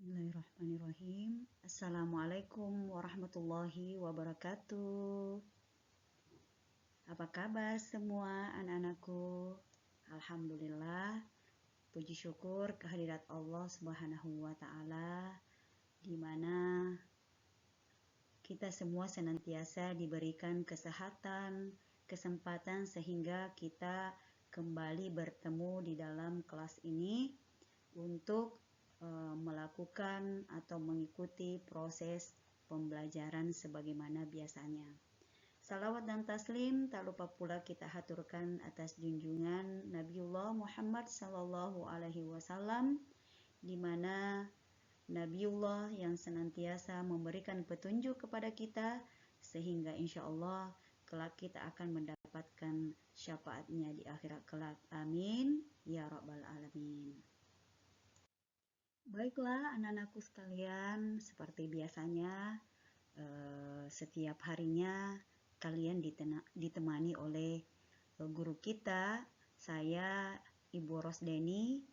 Bismillahirrahmanirrahim. Assalamualaikum warahmatullahi wabarakatuh. Apa kabar semua anak-anakku? Alhamdulillah, puji syukur kehadirat Allah Subhanahu wa Ta'ala, di mana kita semua senantiasa diberikan kesehatan, kesempatan sehingga kita kembali bertemu di dalam kelas ini untuk melakukan atau mengikuti proses pembelajaran sebagaimana biasanya. Salawat dan taslim tak lupa pula kita haturkan atas junjungan Nabiullah Muhammad Sallallahu Alaihi Wasallam, di mana Nabiullah yang senantiasa memberikan petunjuk kepada kita sehingga insya Allah kelak kita akan mendapatkan syafaatnya di akhirat kelak. Amin ya rabbal alamin. Baiklah anak-anakku sekalian, seperti biasanya setiap harinya kalian ditemani oleh guru kita, saya Ibu Rosdeni,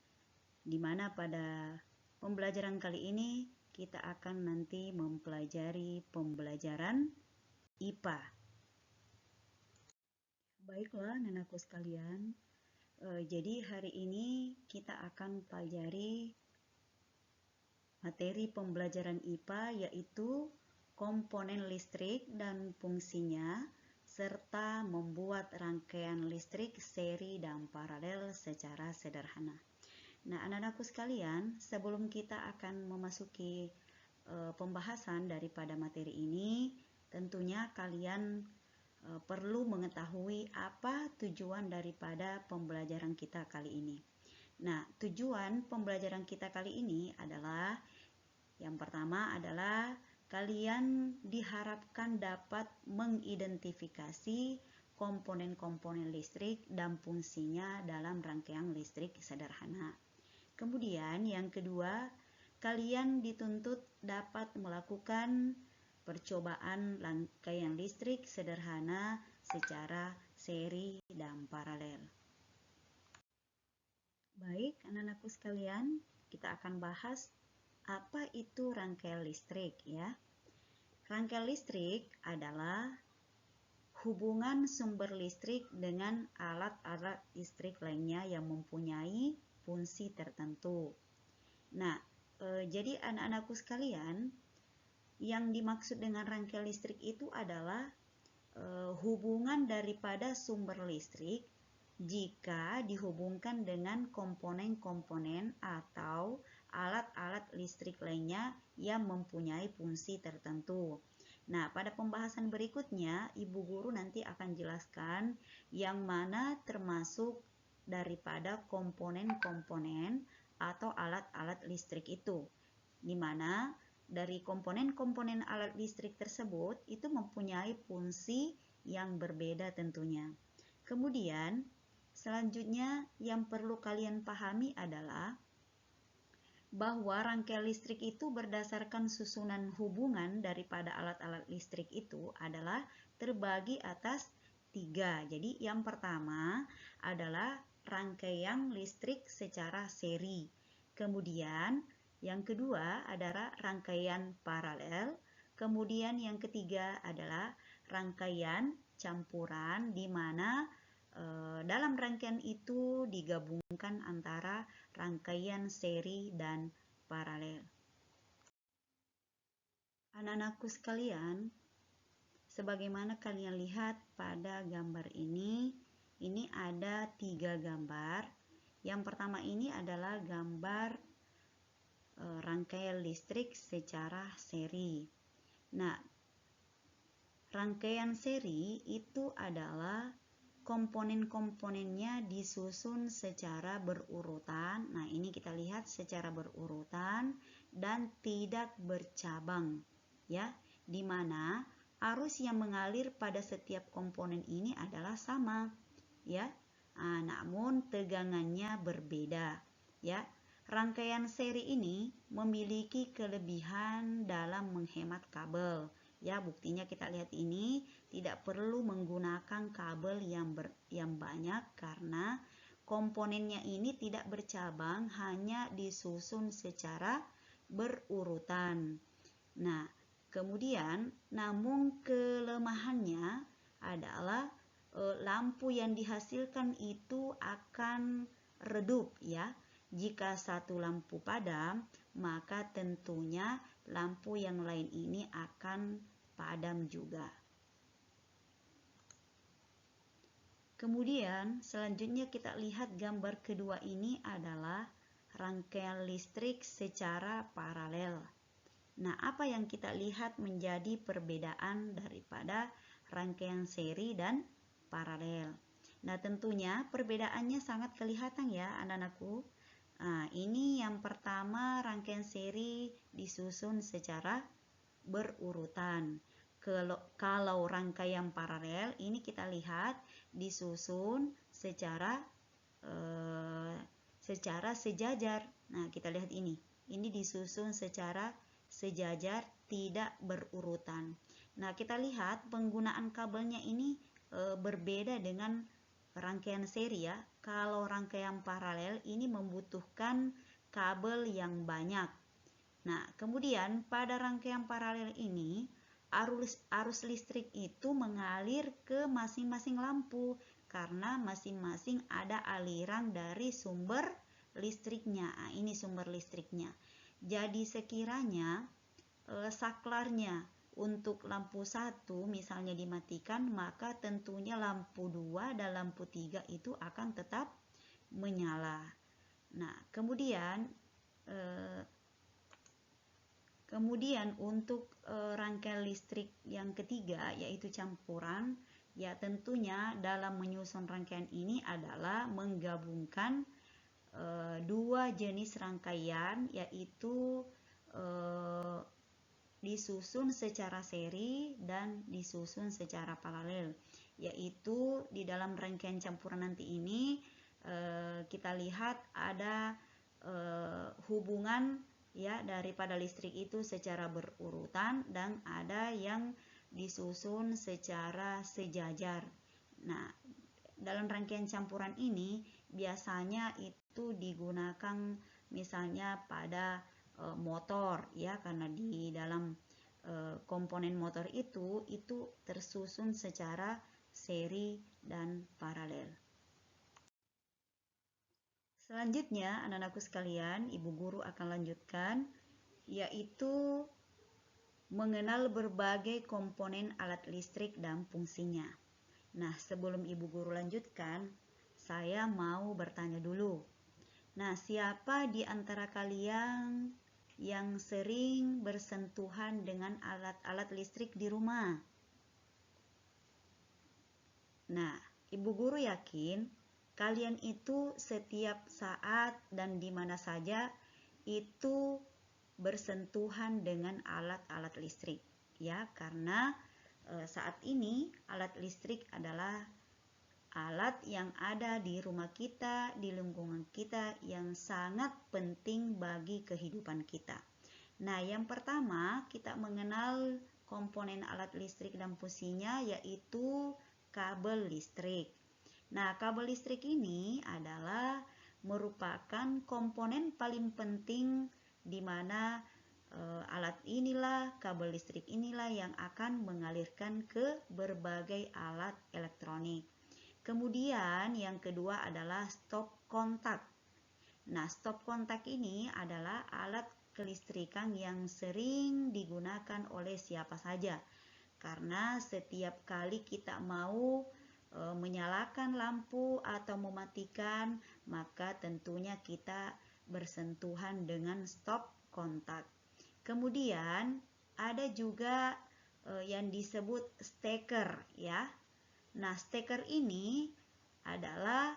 di mana pada pembelajaran kali ini kita akan nanti mempelajari pembelajaran IPA. Baiklah anak-anakku sekalian, jadi hari ini kita akan pelajari materi pembelajaran IPA yaitu komponen listrik dan fungsinya, serta membuat rangkaian listrik seri dan paralel secara sederhana. Nah, anak-anakku sekalian, sebelum kita akan memasuki pembahasan daripada materi ini, tentunya kalian perlu mengetahui apa tujuan daripada pembelajaran kita kali ini. Nah, tujuan pembelajaran kita kali ini adalah yang pertama adalah kalian diharapkan dapat mengidentifikasi komponen-komponen listrik dan fungsinya dalam rangkaian listrik sederhana. Kemudian yang kedua, kalian dituntut dapat melakukan percobaan rangkaian listrik sederhana secara seri dan paralel. Baik, anak-anakku sekalian, kita akan bahas apa itu rangkaian listrik ya. Rangkaian listrik adalah hubungan sumber listrik dengan alat-alat listrik lainnya yang mempunyai fungsi tertentu. Nah, jadi anak-anakku sekalian, yang dimaksud dengan rangkaian listrik itu adalah hubungan daripada sumber listrik jika dihubungkan dengan komponen-komponen atau alat-alat listrik lainnya yang mempunyai fungsi tertentu. Nah, pada pembahasan berikutnya, Ibu Guru nanti akan jelaskan yang mana termasuk daripada komponen-komponen atau alat-alat listrik itu, di mana dari komponen-komponen alat listrik tersebut itu mempunyai fungsi yang berbeda tentunya. Kemudian, selanjutnya yang perlu kalian pahami adalah bahwa rangkaian listrik itu berdasarkan susunan hubungan daripada alat-alat listrik itu adalah terbagi atas 3. Jadi yang pertama adalah rangkaian listrik secara seri. Kemudian yang kedua adalah rangkaian paralel. Kemudian yang ketiga adalah rangkaian campuran, di mana dalam rangkaian itu digabungkan antara rangkaian seri dan paralel. Anak-anakku sekalian, sebagaimana kalian lihat pada gambar ini ada 3 gambar. Yang pertama ini adalah gambar rangkaian listrik secara seri. Nah, rangkaian seri itu adalah komponen-komponennya disusun secara berurutan. Nah, ini kita lihat secara berurutan dan tidak bercabang, ya, di mana arus yang mengalir pada setiap komponen ini adalah sama, ya. Namun tegangannya berbeda, ya. Rangkaian seri ini memiliki kelebihan dalam menghemat kabel. Ya, buktinya kita lihat ini tidak perlu menggunakan kabel yang banyak karena komponennya ini tidak bercabang, hanya disusun secara berurutan. Nah, kemudian namun kelemahannya adalah lampu yang dihasilkan itu akan redup ya. Jika satu lampu padam, maka tentunya lampu yang lain ini akan padam juga. Kemudian selanjutnya kita lihat gambar kedua ini adalah rangkaian listrik secara paralel. Nah, apa yang kita lihat menjadi perbedaan daripada rangkaian seri dan paralel? Nah, tentunya perbedaannya sangat kelihatan ya anak-anakku. Nah, ini yang pertama rangkaian seri disusun secara berurutan. Kalau rangkaian paralel ini kita lihat disusun secara sejajar. Nah, kita lihat ini disusun secara sejajar, tidak berurutan. Nah, kita lihat penggunaan kabelnya ini berbeda dengan rangkaian seri ya. Kalau rangkaian paralel ini membutuhkan kabel yang banyak. Nah, kemudian pada rangkaian paralel ini arus listrik itu mengalir ke masing-masing lampu karena masing-masing ada aliran dari sumber listriknya. Nah, ini sumber listriknya. Jadi sekiranya saklarnya untuk lampu 1 misalnya dimatikan, maka tentunya lampu 2 dan lampu 3 itu akan tetap menyala. Nah, kemudian untuk rangkaian listrik yang ketiga yaitu campuran, ya tentunya dalam menyusun rangkaian ini adalah menggabungkan dua jenis rangkaian, yaitu disusun secara seri dan disusun secara paralel. Yaitu di dalam rangkaian campuran nanti ini kita lihat ada hubungan ya daripada listrik itu secara berurutan dan ada yang disusun secara sejajar. Nah, dalam rangkaian campuran ini biasanya itu digunakan misalnya pada motor ya, karena di dalam komponen motor itu tersusun secara seri dan paralel. Selanjutnya, anak-anakku sekalian, Ibu Guru akan lanjutkan, yaitu mengenal berbagai komponen alat listrik dan fungsinya. Nah, sebelum Ibu Guru lanjutkan, saya mau bertanya dulu. Nah, siapa di antara kalian yang sering bersentuhan dengan alat-alat listrik di rumah? Nah, Ibu Guru yakin kalian itu setiap saat dan di mana saja itu bersentuhan dengan alat-alat listrik ya, karena saat ini alat listrik adalah alat yang ada di rumah kita, di lingkungan kita yang sangat penting bagi kehidupan kita. Nah, yang pertama kita mengenal komponen alat listrik dan fungsinya yaitu kabel listrik. Nah, kabel listrik ini adalah merupakan komponen paling penting di mana kabel listrik inilah yang akan mengalirkan ke berbagai alat elektronik. Kemudian yang kedua adalah stop kontak. Nah, stop kontak ini adalah alat kelistrikan yang sering digunakan oleh siapa saja. Karena setiap kali kita mau menyalakan lampu atau mematikan, maka tentunya kita bersentuhan dengan stop kontak. Kemudian ada juga yang disebut steker ya. Nah, steker ini adalah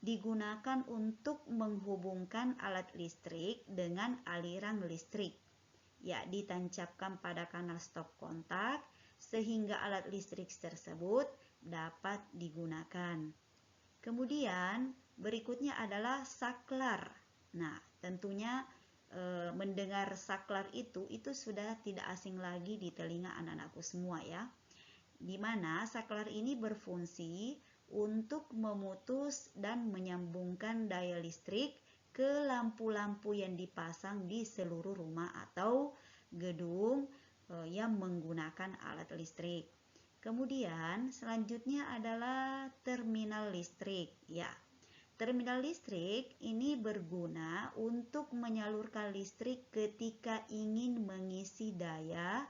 digunakan untuk menghubungkan alat listrik dengan aliran listrik. Ya, ditancapkan pada kanal stop kontak sehingga alat listrik tersebut dapat digunakan. Kemudian berikutnya adalah saklar. Nah, tentunya mendengar saklar itu sudah tidak asing lagi di telinga anak-anakku semua ya. Di mana saklar ini berfungsi untuk memutus dan menyambungkan daya listrik ke lampu-lampu yang dipasang di seluruh rumah atau gedung yang menggunakan alat listrik. Kemudian selanjutnya adalah terminal listrik. Ya, terminal listrik ini berguna untuk menyalurkan listrik ketika ingin mengisi daya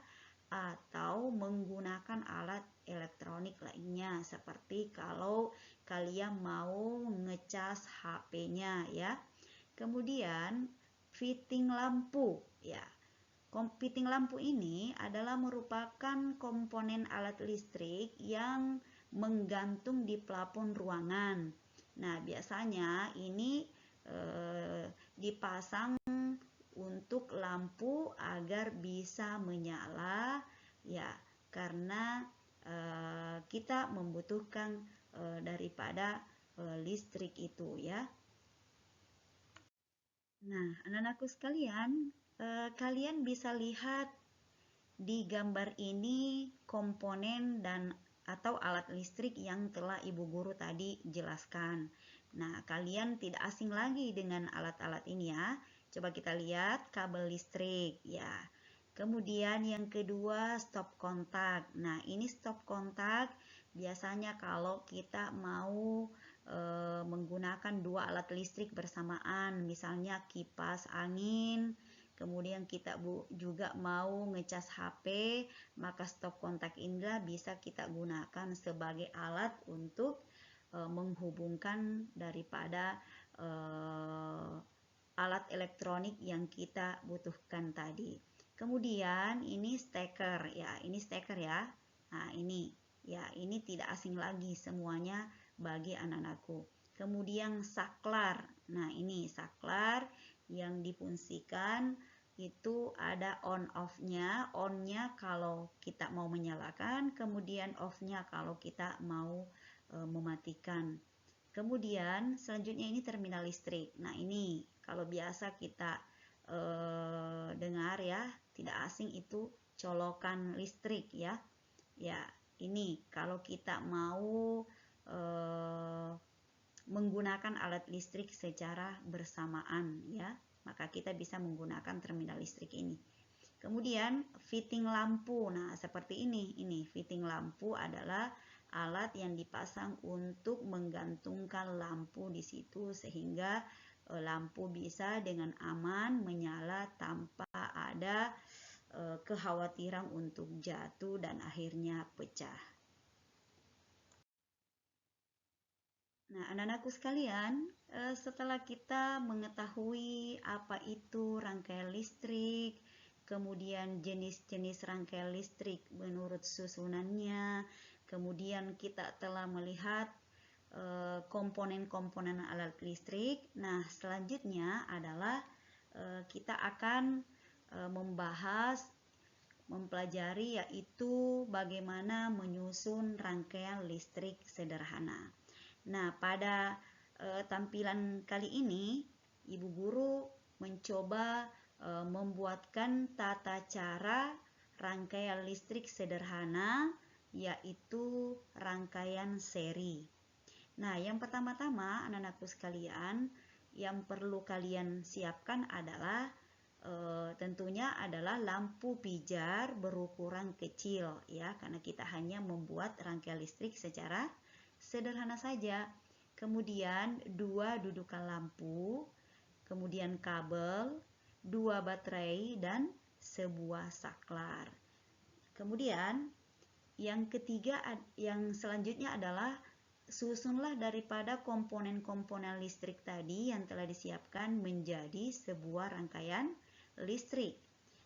atau menggunakan alat elektronik lainnya, seperti kalau kalian mau ngecas HP-nya ya. Kemudian fitting lampu ya. Fitting lampu ini adalah merupakan komponen alat listrik yang menggantung di plafon ruangan. Nah, biasanya ini dipasang untuk lampu agar bisa menyala ya, karena kita membutuhkan daripada listrik itu ya. Nah, anak-anakku sekalian, kalian bisa lihat di gambar ini komponen dan atau alat listrik yang telah Ibu Guru tadi jelaskan. Nah, kalian tidak asing lagi dengan alat-alat ini ya. Coba kita lihat kabel listrik ya. Kemudian yang kedua stop kontak. Nah, ini stop kontak biasanya kalau kita mau menggunakan dua alat listrik bersamaan, misalnya kipas angin, kemudian kita juga mau ngecas HP, maka stop kontak inilah bisa kita gunakan sebagai alat untuk menghubungkan daripada alat elektronik yang kita butuhkan tadi. Kemudian ini steker ya, ini steker ya. Nah, ini ya, ini tidak asing lagi semuanya bagi anak-anakku. Kemudian saklar. Nah, ini saklar yang difungsikan itu ada on off-nya. On-nya kalau kita mau menyalakan, kemudian off-nya kalau kita mau mematikan. Kemudian selanjutnya ini terminal listrik. Nah, ini kalau biasa kita dengar ya, tidak asing itu colokan listrik ya. Ya, ini kalau kita mau menggunakan alat listrik secara bersamaan ya, maka kita bisa menggunakan terminal listrik ini. Kemudian fitting lampu. Nah, seperti ini fitting lampu adalah alat yang dipasang untuk menggantungkan lampu di situ sehingga lampu bisa dengan aman menyala tanpa ada kekhawatiran untuk jatuh dan akhirnya pecah. Nah, anak-anakku sekalian, setelah kita mengetahui apa itu rangkaian listrik, kemudian jenis-jenis rangkaian listrik menurut susunannya, kemudian kita telah melihat komponen-komponen alat listrik. Nah, selanjutnya adalah kita akan membahas, mempelajari yaitu bagaimana menyusun rangkaian listrik sederhana. Nah, pada tampilan kali ini, Ibu Guru mencoba membuatkan tata cara rangkaian listrik sederhana, yaitu rangkaian seri. Nah, yang pertama-tama anak-anakku sekalian, yang perlu kalian siapkan adalah tentunya adalah lampu pijar berukuran kecil ya, karena kita hanya membuat rangkaian listrik secara sederhana saja. Kemudian 2 dudukan lampu, kemudian kabel, 2 baterai dan sebuah saklar. Kemudian yang ketiga, yang selanjutnya adalah susunlah daripada komponen-komponen listrik tadi yang telah disiapkan menjadi sebuah rangkaian listrik.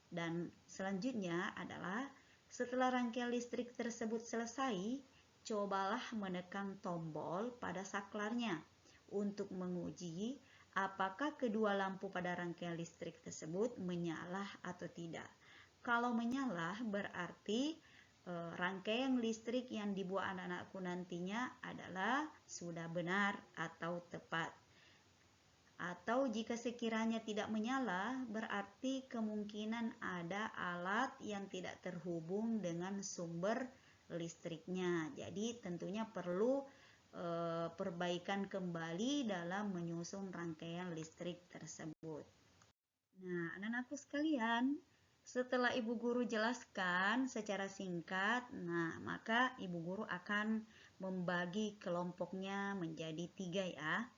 Dan selanjutnya adalah setelah rangkaian listrik tersebut selesai, cobalah menekan tombol pada saklarnya untuk menguji apakah kedua lampu pada rangkaian listrik tersebut menyala atau tidak. Kalau menyala berarti rangkaian listrik yang dibuat anak-anakku nantinya adalah sudah benar atau tepat. Atau jika sekiranya tidak menyala, berarti kemungkinan ada alat yang tidak terhubung dengan sumber listriknya. Jadi tentunya perlu perbaikan kembali dalam menyusun rangkaian listrik tersebut. Nah, anak-anakku sekalian, setelah Ibu Guru jelaskan secara singkat, nah maka Ibu Guru akan membagi kelompoknya menjadi 3 ya.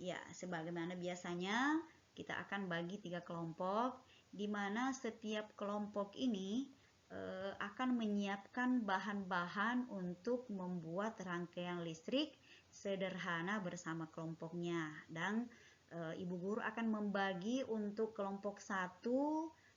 Ya, sebagaimana biasanya kita akan bagi 3 kelompok, di mana setiap kelompok ini akan menyiapkan bahan-bahan untuk membuat rangkaian listrik sederhana bersama kelompoknya. Dan Ibu Guru akan membagi untuk kelompok 1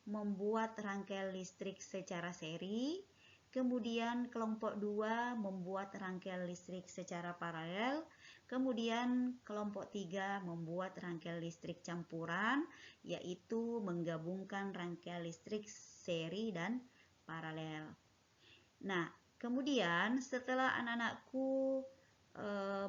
membuat rangkaian listrik secara seri, kemudian kelompok 2 membuat rangkaian listrik secara paralel, kemudian kelompok 3 membuat rangkaian listrik campuran, yaitu menggabungkan rangkaian listrik seri dan paralel. Nah, kemudian setelah anak-anakku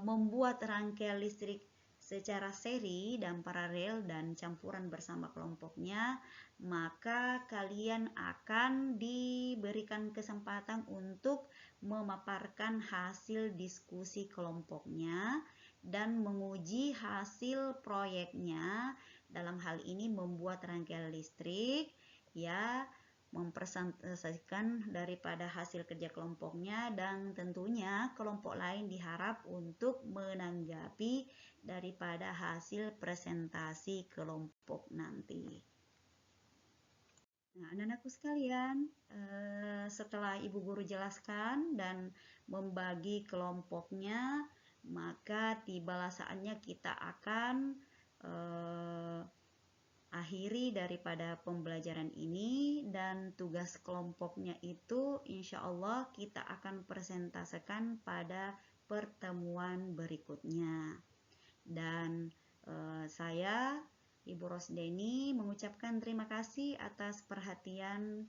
membuat rangkaian listrik secara seri dan paralel dan campuran bersama kelompoknya, maka kalian akan diberikan kesempatan untuk memaparkan hasil diskusi kelompoknya dan menguji hasil proyeknya. Dalam hal ini membuat rangkaian listrik, ya, mempresentasikan daripada hasil kerja kelompoknya, dan tentunya kelompok lain diharap untuk menanggapi daripada hasil presentasi kelompok nanti. Nah, anak-anakku sekalian, setelah Ibu Guru jelaskan dan membagi kelompoknya, maka tibalah saatnya kita akan akhiri daripada pembelajaran ini, dan tugas kelompoknya itu insya Allah kita akan presentasikan pada pertemuan berikutnya. Dan saya Ibu Rosdeni mengucapkan terima kasih atas perhatian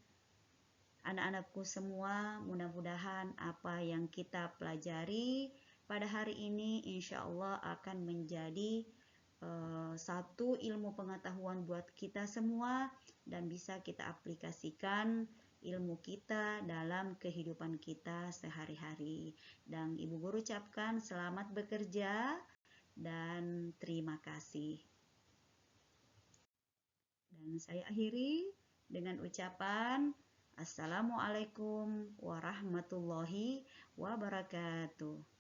anak-anakku semua. Mudah-mudahan apa yang kita pelajari pada hari ini insya Allah akan menjadi satu ilmu pengetahuan buat kita semua, dan bisa kita aplikasikan ilmu kita dalam kehidupan kita sehari-hari. Dan Ibu Guru ucapkan selamat bekerja dan terima kasih. Dan saya akhiri dengan ucapan Assalamualaikum warahmatullahi wabarakatuh.